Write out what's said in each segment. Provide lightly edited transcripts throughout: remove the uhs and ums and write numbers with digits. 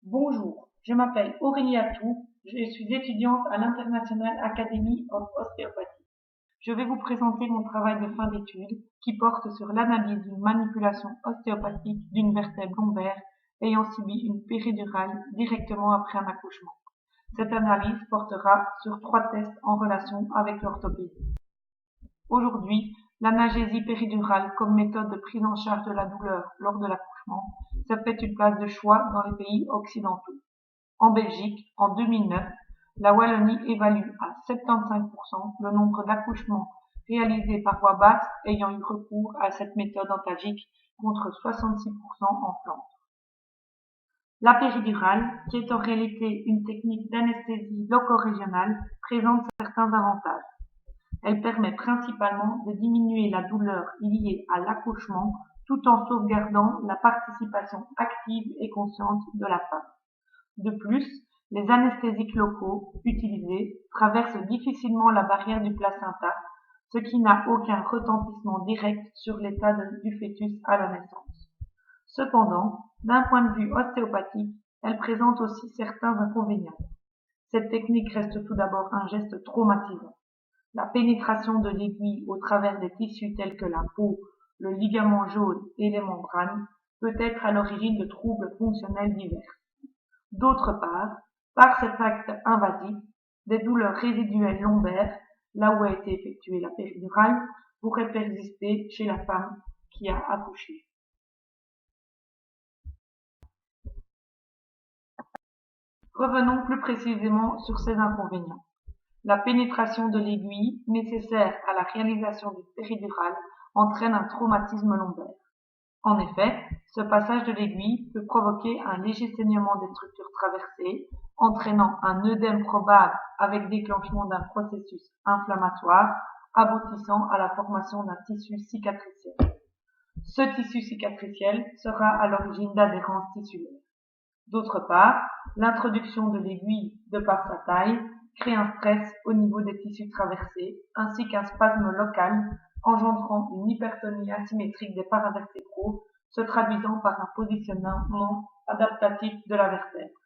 Bonjour, je m'appelle Aurélie Atou, je suis étudiante à l'International Academy of Osteopathy. Je vais vous présenter mon travail de fin d'études qui porte sur l'analyse d'une manipulation ostéopathique d'une vertèbre lombaire ayant subi une péridurale directement après un accouchement. Cette analyse portera sur 3 tests en relation avec l'orthopédie. Aujourd'hui, l'analgésie péridurale comme méthode de prise en charge de la douleur lors de l'accouchement se fait une place de choix dans les pays occidentaux. En Belgique, en 2009, la Wallonie évalue à 75% le nombre d'accouchements réalisés par voie basse ayant eu recours à cette méthode antalgique contre 66% en Flandre. La péridurale, qui est en réalité une technique d'anesthésie loco-régionale, présente certains avantages. Elle permet principalement de diminuer la douleur liée à l'accouchement tout en sauvegardant la participation active et consciente de la femme. De plus, les anesthésiques locaux utilisés traversent difficilement la barrière du placenta, ce qui n'a aucun retentissement direct sur l'état du fœtus à la naissance. Cependant, d'un point de vue ostéopathique, elle présente aussi certains inconvénients. Cette technique reste tout d'abord un geste traumatisant. La pénétration de l'aiguille au travers des tissus tels que la peau, le ligament jaune et les membranes peut être à l'origine de troubles fonctionnels divers. D'autre part, par cet acte invasif, des douleurs résiduelles lombaires, là où a été effectuée la péridurale, pourraient persister chez la femme qui a accouché. Revenons plus précisément sur ces inconvénients. La pénétration de l'aiguille nécessaire à la réalisation du péridurale entraîne un traumatisme lombaire. En effet, ce passage de l'aiguille peut provoquer un léger saignement des structures traversées, entraînant un œdème probable avec déclenchement d'un processus inflammatoire, aboutissant à la formation d'un tissu cicatriciel. Ce tissu cicatriciel sera à l'origine d'adhérence tissulaire. D'autre part, l'introduction de l'aiguille, de par sa taille, crée un stress au niveau des tissus traversés, ainsi qu'un spasme local, engendrant une hypertonie asymétrique des paravertébraux, se traduisant par un positionnement adaptatif de la vertèbre.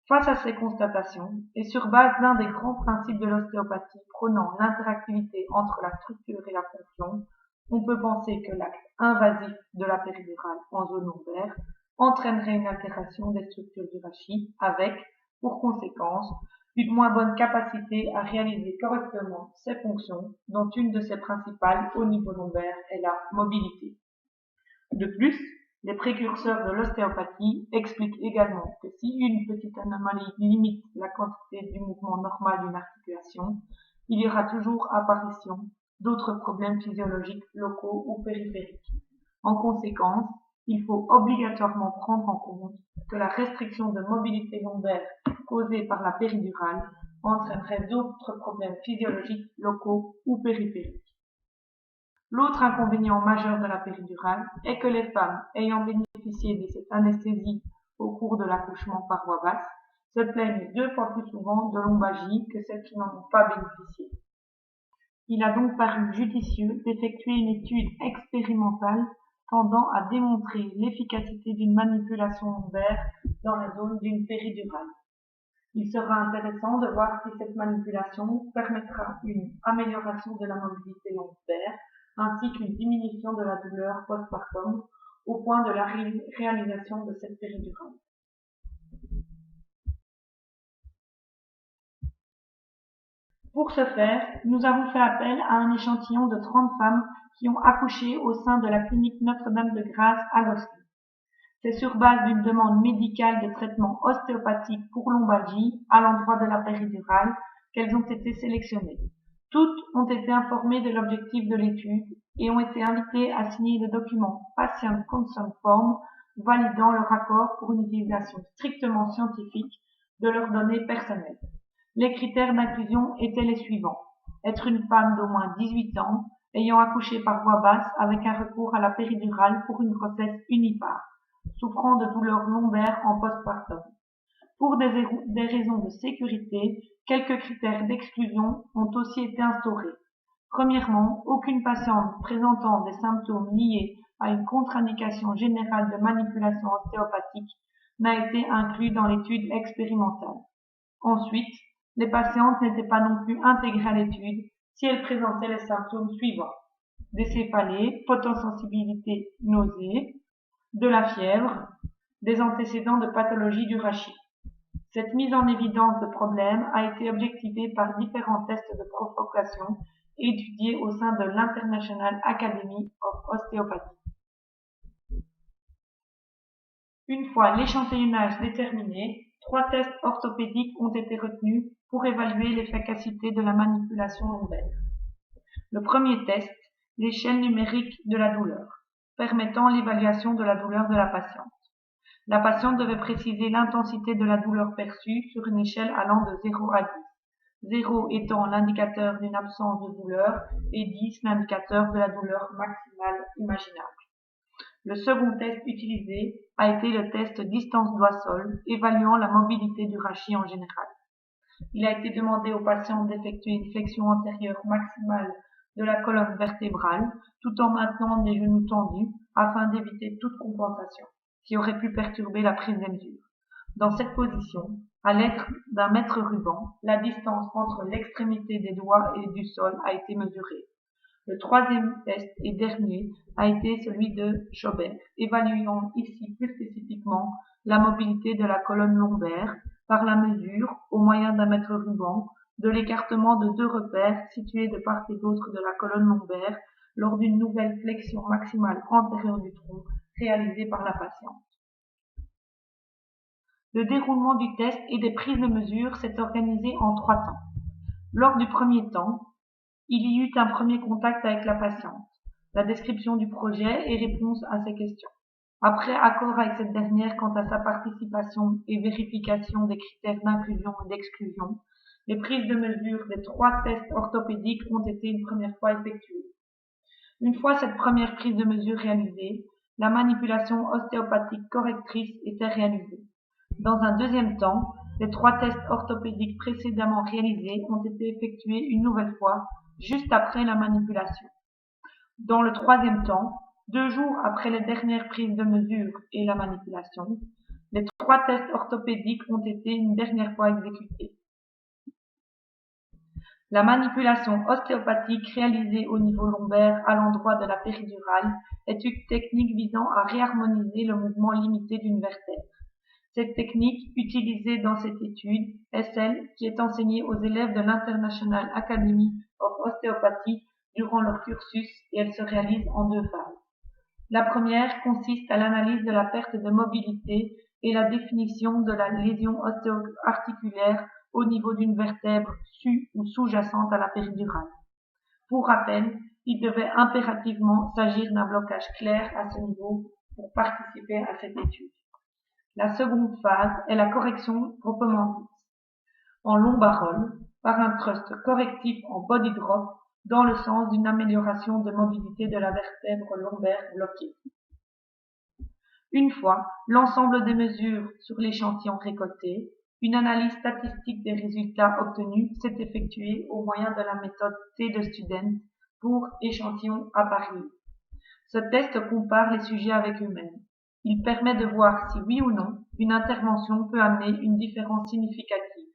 Face à ces constatations, et sur base d'un des grands principes de l'ostéopathie prônant l'interactivité entre la structure et la fonction, on peut penser que l'acte invasif de la péridurale en zone lombaire entraînerait une altération des structures du rachis avec, pour conséquence, une moins bonne capacité à réaliser correctement ses fonctions, dont une de ses principales au niveau lombaire est la mobilité. De plus, les précurseurs de l'ostéopathie expliquent également que si une petite anomalie limite la quantité du mouvement normal d'une articulation, il y aura toujours apparition d'autres problèmes physiologiques locaux ou périphériques. En conséquence, il faut obligatoirement prendre en compte que la restriction de mobilité lombaire causée par la péridurale entraînerait d'autres problèmes physiologiques locaux ou périphériques. L'autre inconvénient majeur de la péridurale est que les femmes ayant bénéficié de cette anesthésie au cours de l'accouchement par voie basse se plaignent 2 fois plus souvent de lombalgie que celles qui n'en ont pas bénéficié. Il a donc paru judicieux d'effectuer une étude expérimentale tendant à démontrer l'efficacité d'une manipulation lombaire dans la zone d'une péridurale. Il sera intéressant de voir si cette manipulation permettra une amélioration de la mobilité lombaire ainsi qu'une diminution de la douleur postpartum au point de la réalisation de cette péridurale. Pour ce faire, nous avons fait appel à un échantillon de 30 femmes qui ont accouché au sein de la clinique Notre-Dame-de-Grâce à Gosselies. C'est sur base d'une demande médicale de traitement ostéopathique pour lombalgie à l'endroit de la péridurale qu'elles ont été sélectionnées. Toutes ont été informées de l'objectif de l'étude et ont été invitées à signer le document Patient Consent Form validant leur accord pour une utilisation strictement scientifique de leurs données personnelles. Les critères d'inclusion étaient les suivants. Être une femme d'au moins 18 ans, ayant accouché par voie basse avec un recours à la péridurale pour une grossesse unipare, souffrant de douleurs lombaires en postpartum. Pour des raisons de sécurité, quelques critères d'exclusion ont aussi été instaurés. Premièrement, aucune patiente présentant des symptômes liés à une contre-indication générale de manipulation ostéopathique n'a été inclus dans l'étude expérimentale. Ensuite, les patientes n'étaient pas non plus intégrées à l'étude si elles présentaient les symptômes suivants: des céphalées, photosensibilité, nausées, de la fièvre, des antécédents de pathologie du rachis. Cette mise en évidence de problèmes a été objectivée par différents tests de provocation étudiés au sein de l'International Academy of Osteopathy. Une fois l'échantillonnage déterminé, 3 tests orthopédiques ont été retenus pour évaluer l'efficacité de la manipulation lombaire. Le premier test, l'échelle numérique de la douleur, permettant l'évaluation de la douleur de la patiente. La patiente devait préciser l'intensité de la douleur perçue sur une échelle allant de 0 à 10, 0 étant l'indicateur d'une absence de douleur et 10 l'indicateur de la douleur maximale imaginable. Le second test utilisé a été le test distance doigt-sol, évaluant la mobilité du rachis en général. Il a été demandé aux patients d'effectuer une flexion antérieure maximale de la colonne vertébrale, tout en maintenant des genoux tendus, afin d'éviter toute compensation qui aurait pu perturber la prise des mesures. Dans cette position, à l'aide d'un mètre ruban, la distance entre l'extrémité des doigts et du sol a été mesurée. Le troisième test et dernier a été celui de Schobert, évaluant ici plus spécifiquement la mobilité de la colonne lombaire par la mesure, au moyen d'un mètre ruban, de l'écartement de 2 repères situés de part et d'autre de la colonne lombaire lors d'une nouvelle flexion maximale antérieure du tronc réalisée par la patiente. Le déroulement du test et des prises de mesure s'est organisé en 3 temps. Lors du premier temps, il y eut un premier contact avec la patiente, la description du projet et réponse à ses questions. Après accord avec cette dernière quant à sa participation et vérification des critères d'inclusion et d'exclusion, les prises de mesure des 3 tests orthopédiques ont été une première fois effectuées. Une fois cette première prise de mesure réalisée, la manipulation ostéopathique correctrice était réalisée. Dans un deuxième temps, les 3 tests orthopédiques précédemment réalisés ont été effectués une nouvelle fois, juste après la manipulation. Dans le troisième temps, 2 jours après les dernières prises de mesure et la manipulation, les 3 tests orthopédiques ont été une dernière fois exécutés. La manipulation ostéopathique réalisée au niveau lombaire à l'endroit de la péridurale est une technique visant à réharmoniser le mouvement limité d'une vertèbre. Cette technique, utilisée dans cette étude, est celle qui est enseignée aux élèves de l'International Academy of Osteopathy durant leur cursus et elle se réalise en 2 phases. La première consiste à l'analyse de la perte de mobilité et la définition de la lésion ostéo-articulaire au niveau d'une vertèbre ou sous-jacente à la péridurale. Pour rappel, il devait impérativement s'agir d'un blocage clair à ce niveau pour participer à cette étude. La seconde phase est la correction proprement dite, en lombarole, par un thrust correctif en body drop dans le sens d'une amélioration de mobilité de la vertèbre lombaire bloquée. Une fois l'ensemble des mesures sur l'échantillon récolté, une analyse statistique des résultats obtenus s'est effectuée au moyen de la méthode T de Student pour échantillon apparié. Ce test compare les sujets avec eux-mêmes. Il permet de voir si oui ou non une intervention peut amener une différence significative,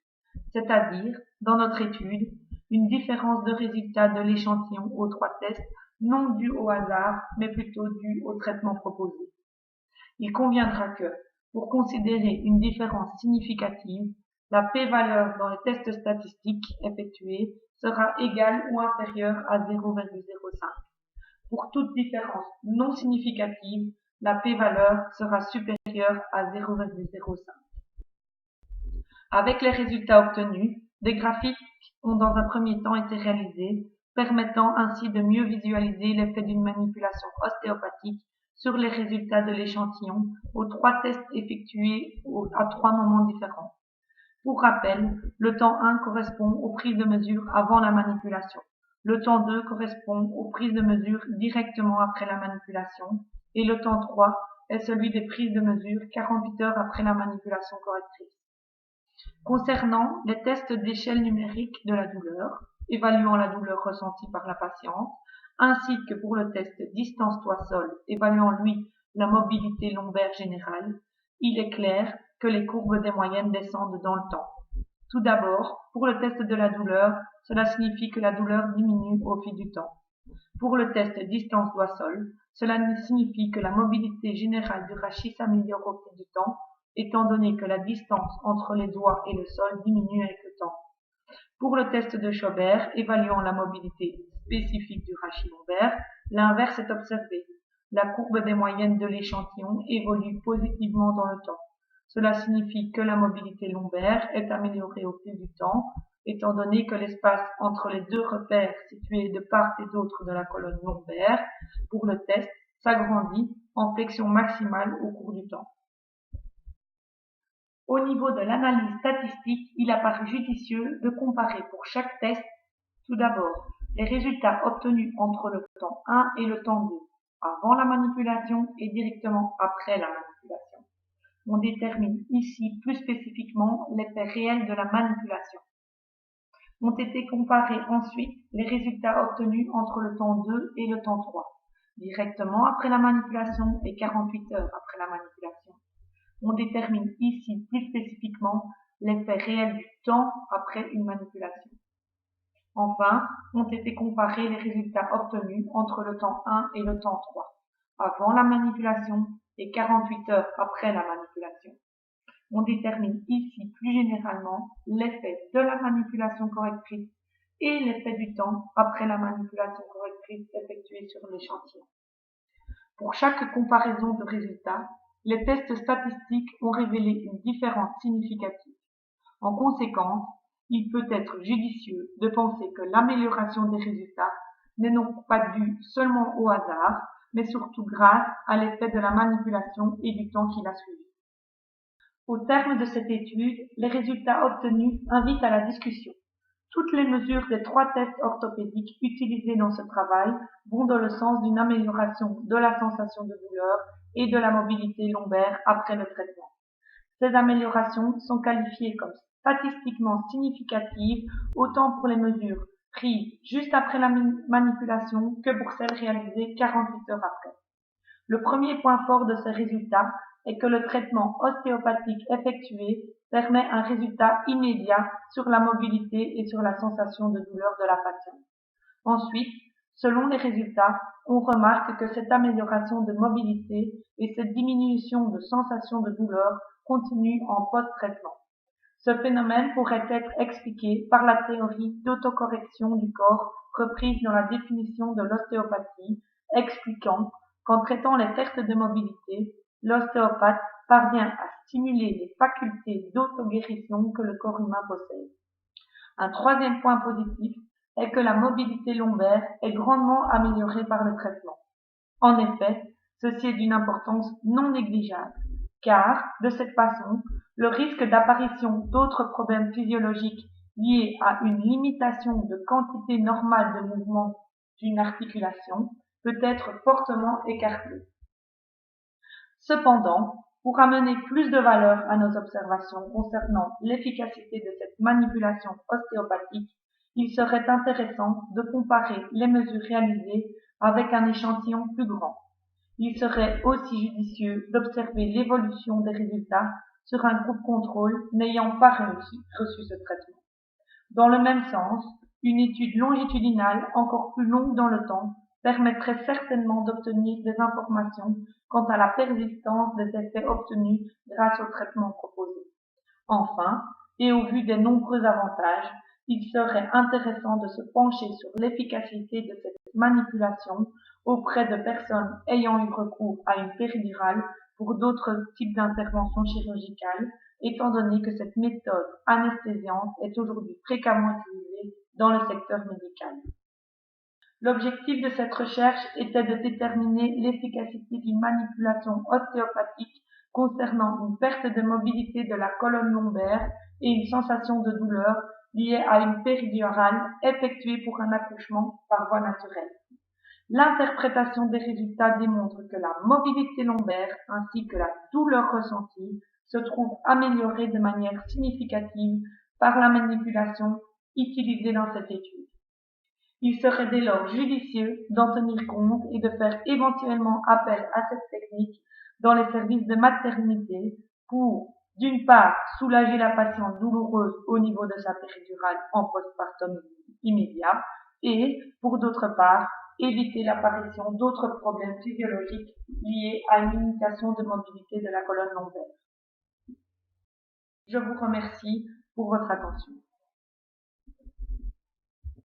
c'est-à-dire, dans notre étude, une différence de résultat de l'échantillon aux 3 tests non due au hasard, mais plutôt due au traitement proposé. Il conviendra que, pour considérer une différence significative, la p-valeur dans les tests statistiques effectués sera égale ou inférieure à 0,05. Pour toute différence non significative, la p-valeur sera supérieure à 0,05. Avec les résultats obtenus, des graphiques ont dans un premier temps été réalisés, permettant ainsi de mieux visualiser l'effet d'une manipulation ostéopathique sur les résultats de l'échantillon aux 3 tests effectués à 3 moments différents. Pour rappel, le temps 1 correspond aux prises de mesure avant la manipulation. Le temps 2 correspond aux prises de mesure directement après la manipulation et le temps 3 est celui des prises de mesure 48 heures après la manipulation correctrice. Concernant les tests d'échelle numérique de la douleur, évaluant la douleur ressentie par la patiente, ainsi que pour le test distance doigt-sol, évaluant lui la mobilité lombaire générale, il est clair que les courbes des moyennes descendent dans le temps. Tout d'abord, pour le test de la douleur, cela signifie que la douleur diminue au fil du temps. Pour le test distance doigt-sol, cela signifie que la mobilité générale du rachis s'améliore au fil du temps, étant donné que la distance entre les doigts et le sol diminue avec le temps. Pour le test de Schober, évaluant la mobilité spécifique du rachis lombaire, l'inverse est observé. La courbe des moyennes de l'échantillon évolue positivement dans le temps. Cela signifie que la mobilité lombaire est améliorée au fil du temps, étant donné que l'espace entre les deux repères situés de part et d'autre de la colonne lombaire, pour le test, s'agrandit en flexion maximale au cours du temps. Au niveau de l'analyse statistique, il apparaît judicieux de comparer pour chaque test, tout d'abord, les résultats obtenus entre le temps 1 et le temps 2, avant la manipulation et directement après la manipulation. On détermine ici plus spécifiquement l'effet réel de la manipulation. Ont été comparés ensuite les résultats obtenus entre le temps 2 et le temps 3, directement après la manipulation et 48 heures après la manipulation. On détermine ici plus spécifiquement l'effet réel du temps après une manipulation. Enfin, ont été comparés les résultats obtenus entre le temps 1 et le temps 3, avant la manipulation et 48 heures après la manipulation. On détermine ici plus généralement l'effet de la manipulation correctrice et l'effet du temps après la manipulation correctrice effectuée sur l'échantillon. Pour chaque comparaison de résultats, les tests statistiques ont révélé une différence significative. En conséquence, il peut être judicieux de penser que l'amélioration des résultats n'est donc pas due seulement au hasard, mais surtout grâce à l'effet de la manipulation et du temps qui l'a suivi. Au terme de cette étude, les résultats obtenus invitent à la discussion. Toutes les mesures des 3 tests orthopédiques utilisés dans ce travail vont dans le sens d'une amélioration de la sensation de douleur et de la mobilité lombaire après le traitement. Ces améliorations sont qualifiées comme statistiquement significatives autant pour les mesures prises juste après la manipulation que pour celles réalisées 48 heures après. Le premier point fort de ces résultats est que le traitement ostéopathique effectué permet un résultat immédiat sur la mobilité et sur la sensation de douleur de la patiente. Ensuite, selon les résultats, on remarque que cette amélioration de mobilité et cette diminution de sensation de douleur continuent en post-traitement. Ce phénomène pourrait être expliqué par la théorie d'autocorrection du corps reprise dans la définition de l'ostéopathie, expliquant qu'en traitant les pertes de mobilité, l'ostéopathe parvient à stimuler les facultés d'autoguérison que le corps humain possède. Un troisième point positif est que la mobilité lombaire est grandement améliorée par le traitement. En effet, ceci est d'une importance non négligeable, car, de cette façon, le risque d'apparition d'autres problèmes physiologiques liés à une limitation de quantité normale de mouvement d'une articulation peut être fortement écarté. Cependant, pour amener plus de valeur à nos observations concernant l'efficacité de cette manipulation ostéopathique, il serait intéressant de comparer les mesures réalisées avec un échantillon plus grand. Il serait aussi judicieux d'observer l'évolution des résultats sur un groupe contrôle n'ayant pas reçu ce traitement. Dans le même sens, une étude longitudinale encore plus longue dans le temps permettrait certainement d'obtenir des informations quant à la persistance des effets obtenus grâce au traitement proposé. Enfin, et au vu des nombreux avantages, il serait intéressant de se pencher sur l'efficacité de cette manipulation auprès de personnes ayant eu recours à une péridurale pour d'autres types d'interventions chirurgicales, étant donné que cette méthode anesthésiante est aujourd'hui fréquemment utilisée dans le secteur médical. L'objectif de cette recherche était de déterminer l'efficacité d'une manipulation ostéopathique concernant une perte de mobilité de la colonne lombaire et une sensation de douleur liée à une péridurale effectuée pour un accouchement par voie naturelle. L'interprétation des résultats démontre que la mobilité lombaire ainsi que la douleur ressentie se trouvent améliorées de manière significative par la manipulation utilisée dans cette étude. Il serait dès lors judicieux d'en tenir compte et de faire éventuellement appel à cette technique dans les services de maternité pour, d'une part, soulager la patiente douloureuse au niveau de sa péridurale en postpartum immédiat et, pour d'autre part, éviter l'apparition d'autres problèmes physiologiques liés à une limitation de mobilité de la colonne lombaire. Je vous remercie pour votre attention.